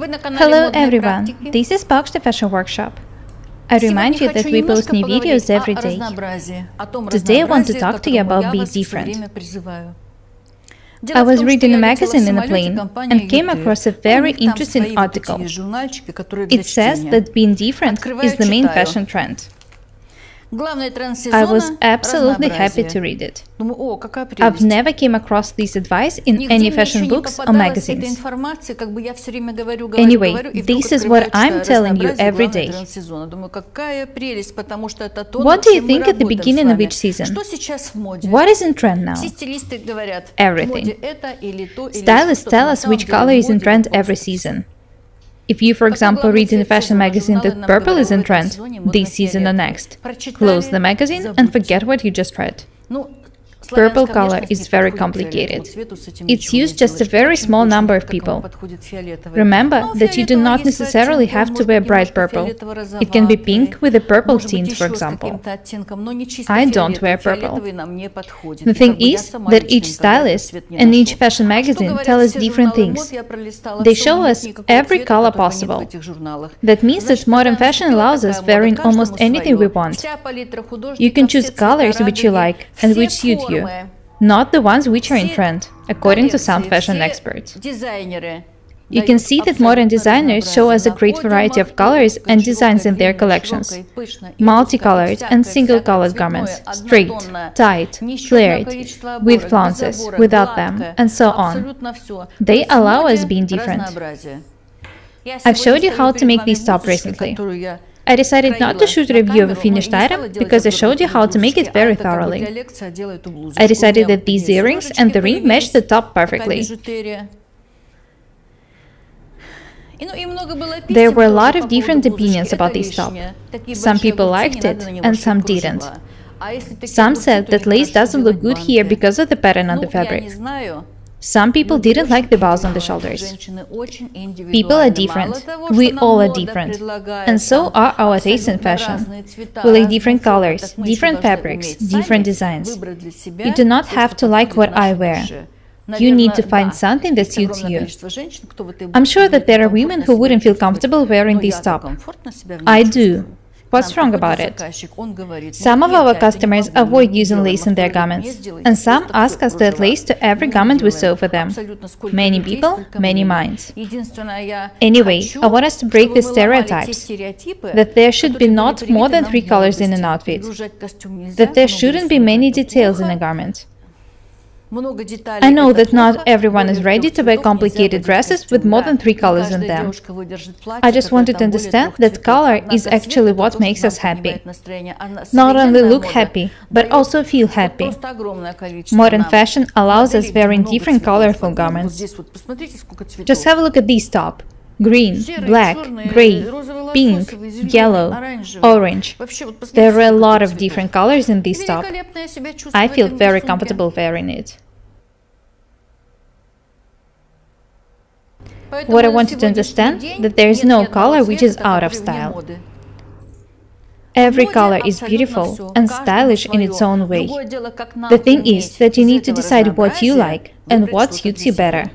Hello everyone, this is Box the Fashion Workshop. I remind you that we post new videos every day. Today I want to talk to you about being different. I was reading a magazine in a plane and came across a very interesting article. It says that being different is the main fashion trend. I was absolutely happy to read it. I've never came across this advice in any fashion books or magazines. Anyway, this is what I'm telling you every day. What do you think at the beginning of each season? What is in trend now? Everything. Stylists tell us which color is in trend every season. If you, for example, read in a fashion magazine that purple is in trend this season or next, close the magazine and forget what you just read. Purple color is very complicated. It's used just a very small number of people. Remember that you do not necessarily have to wear bright purple. It can be pink with a purple tint, for example. I don't wear purple. The thing is that each stylist and each fashion magazine tell us different things. They show us every color possible. That means that modern fashion allows us wearing almost anything we want. You can choose colors which you like and which suit you. Not the ones which are in trend, according to some fashion experts. You can see that modern designers show us a great variety of colors and designs in their collections. Multicolored and single-colored garments, straight, tight, flared, with flounces, without them, and so on. They allow us being different. I've showed you how to make this top recently. I decided not to shoot a review of a finished item because I showed you how to make it very thoroughly. I decided that these earrings and the ring match the top perfectly. There were a lot of different opinions about this top. Some people liked it and some didn't. Some said that lace doesn't look good here because of the pattern on the fabric. Some people didn't like the bows on the shoulders. People are different. We all are different. And so are our tastes in fashion. We like different colors, different fabrics, different designs. You do not have to like what I wear. You need to find something that suits you. I'm sure that there are women who wouldn't feel comfortable wearing this top. I do. What's wrong about it? Some of our customers avoid using lace in their garments, and some ask us to add lace to every garment we sew for them. Many people, many minds. Anyway, I want us to break the stereotypes, that there should be not more than 3 colors in an outfit, that there shouldn't be many details in a garment. I know that not everyone is ready to wear complicated dresses with more than 3 colors in them. I just wanted to understand that color is actually what makes us happy. Not only look happy, but also feel happy. Modern fashion allows us wearing different colorful garments. Just have a look at this top. Green, black, grey, pink, yellow, orange. There are a lot of different colors in this top. I feel very comfortable wearing it. What I want you to understand, that there is no color which is out of style. Every color is beautiful and stylish in its own way. The thing is that you need to decide what you like and what suits you better.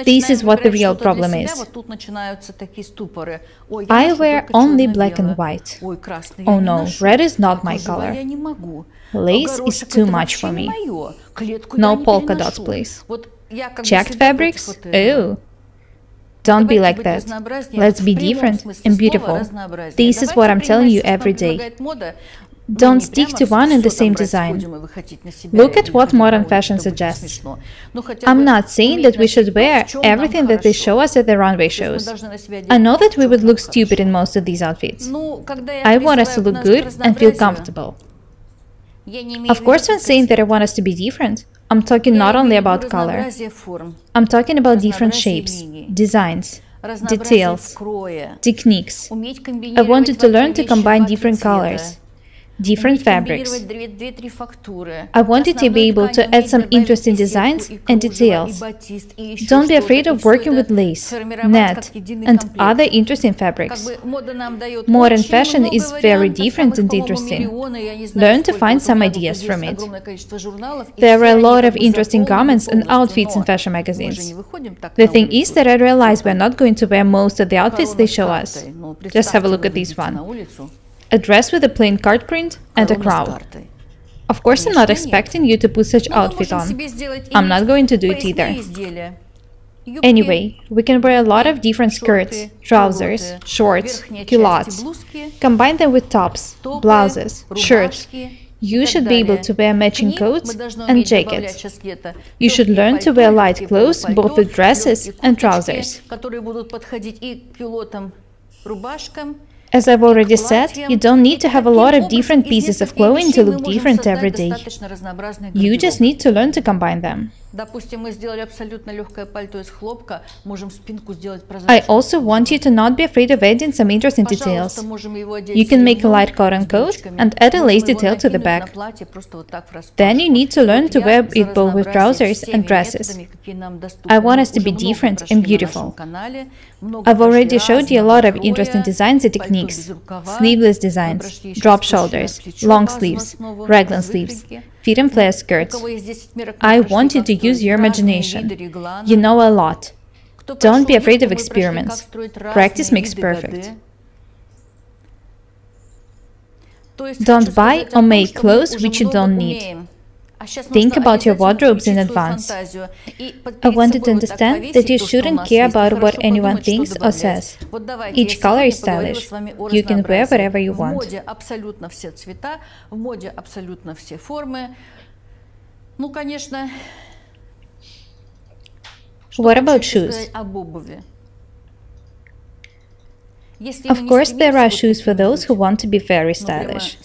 This is what the real problem is. I wear only black and white. Oh no, red is not my color. Lace is too much for me. No polka dots, please. Checked fabrics? Ew. Don't be like that. Let's be different and beautiful. This is what I'm telling you every day. Don't stick to one and the same design. Look at what modern fashion suggests. I'm not saying that we should wear everything that they show us at the runway shows. I know that we would look stupid in most of these outfits. I want us to look good and feel comfortable. Of course, when saying that I want us to be different, I'm talking not only about color. I'm talking about different shapes, designs, details, techniques. I wanted to learn to combine different colors. different fabrics. I want you to be able to add some interesting designs and details. Don't be afraid of working with lace, net, and other interesting fabrics. Modern fashion is very different and interesting. Learn to find some ideas from it. There are a lot of interesting garments and outfits in fashion magazines. The thing is that I realize we're not going to wear most of the outfits they show us. Just have a look at this one. A dress with a plain card print and a crown. Of course, I'm not expecting you to put such outfit on. I'm not going to do it either. Anyway, we can wear a lot of different skirts, trousers, shorts, culottes. Combine them with tops, blouses, shirts. You should be able to wear matching coats and jackets. You should learn to wear light clothes both with dresses and trousers. As I've already said, you don't need to have a lot of different pieces of clothing to look different every day. You just need to learn to combine them. I also want you to not be afraid of adding some interesting details. You can make a light cotton coat and add a lace detail to the back. Then you need to learn to wear it both with trousers and dresses. I want us to be different and beautiful. I've already showed you a lot of interesting designs and techniques. Sleeveless designs, drop shoulders, long sleeves, raglan sleeves, fit and flare skirts. I want you to use your imagination. You know a lot. Don't be afraid of experiments. Practice makes perfect. Don't buy or make clothes which you don't need. Think about your wardrobes in advance. I want you to understand that you shouldn't care about what anyone thinks or says. Each color is stylish. You can wear whatever you want. What about shoes? Of course, there are shoes for those who want to be very stylish.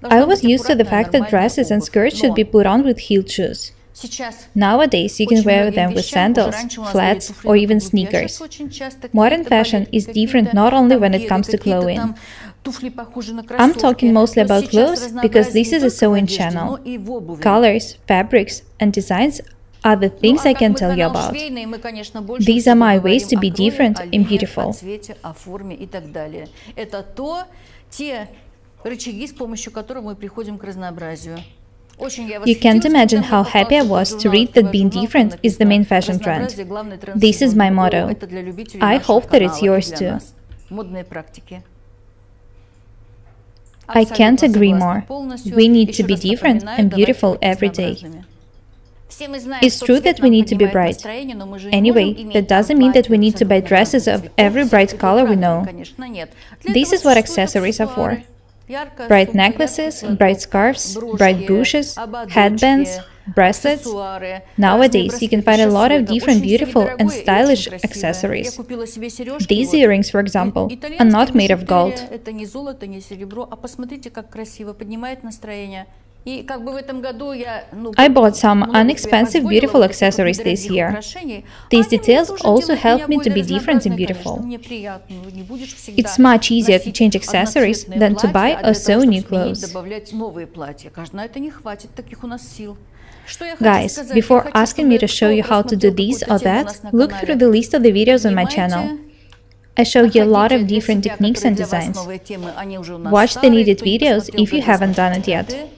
I was used to the fact that dresses and skirts should be put on with heeled shoes. Nowadays, you can wear them with sandals, flats, or even sneakers. Modern fashion is different not only when it comes to clothing. I'm talking mostly about clothes because this is a sewing channel. Colors, fabrics, and designs are the things I can tell you about. These are my ways to be different and beautiful. You can't imagine how happy I was to read that being different is the main fashion trend. This is my motto. I hope that it's yours too. I can't agree more. We need to be different and beautiful every day. It's true that we need to be bright. Anyway, that doesn't mean that we need to buy dresses of every bright color we know. This is what accessories are for. Bright necklaces, bright scarves, bright brooches, headbands, bracelets. Nowadays, you can find a lot of different beautiful and stylish accessories. These earrings, for example, are not made of gold. I bought some inexpensive, beautiful accessories this year. These details also help me to be different and beautiful. It's much easier to change accessories than to buy or sew new clothes. Guys, before asking me to show you how to do this or that, look through the list of the videos on my channel. I show you a lot of different techniques and designs. Watch the needed videos if you haven't done it yet.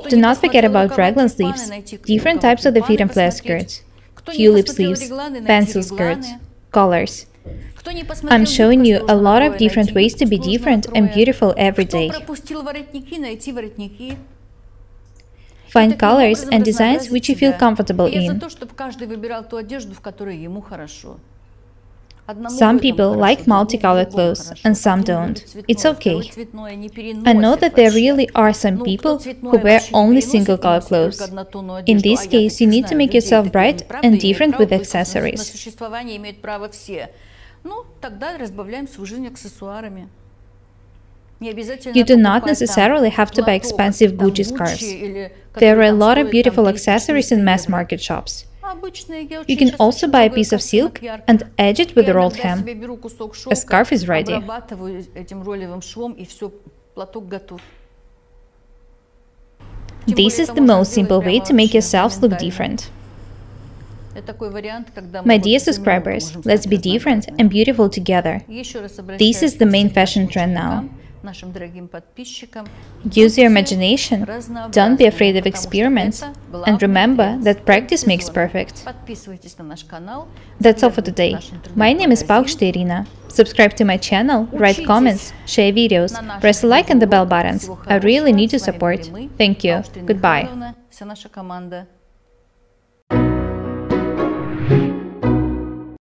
Do not forget about raglan sleeves, different types of the fit and flare skirts, tulip sleeves, pencil skirts, collars. I'm showing you a lot of different ways to be different and beautiful every day. Find colors and designs which you feel comfortable in. Some people like multicolored clothes and some don't. It's okay. I know that there really are some people who wear only single-color clothes. In this case, you need to make yourself bright and different with accessories. You do not necessarily have to buy expensive Gucci scarves. There are a lot of beautiful accessories in mass-market shops. You can also buy a piece of silk and edge it with a rolled hem. A scarf is ready. This is the most simple way to make yourselves look different. My dear subscribers, let's be different and beautiful together. This is the main fashion trend now. Use your imagination, don't be afraid of experiments, and remember that practice makes perfect. That's all for today. My name is Paukšte Irina. Subscribe to my channel, write comments, share videos, press the like and the bell buttons. I really need your support. Thank you. Goodbye.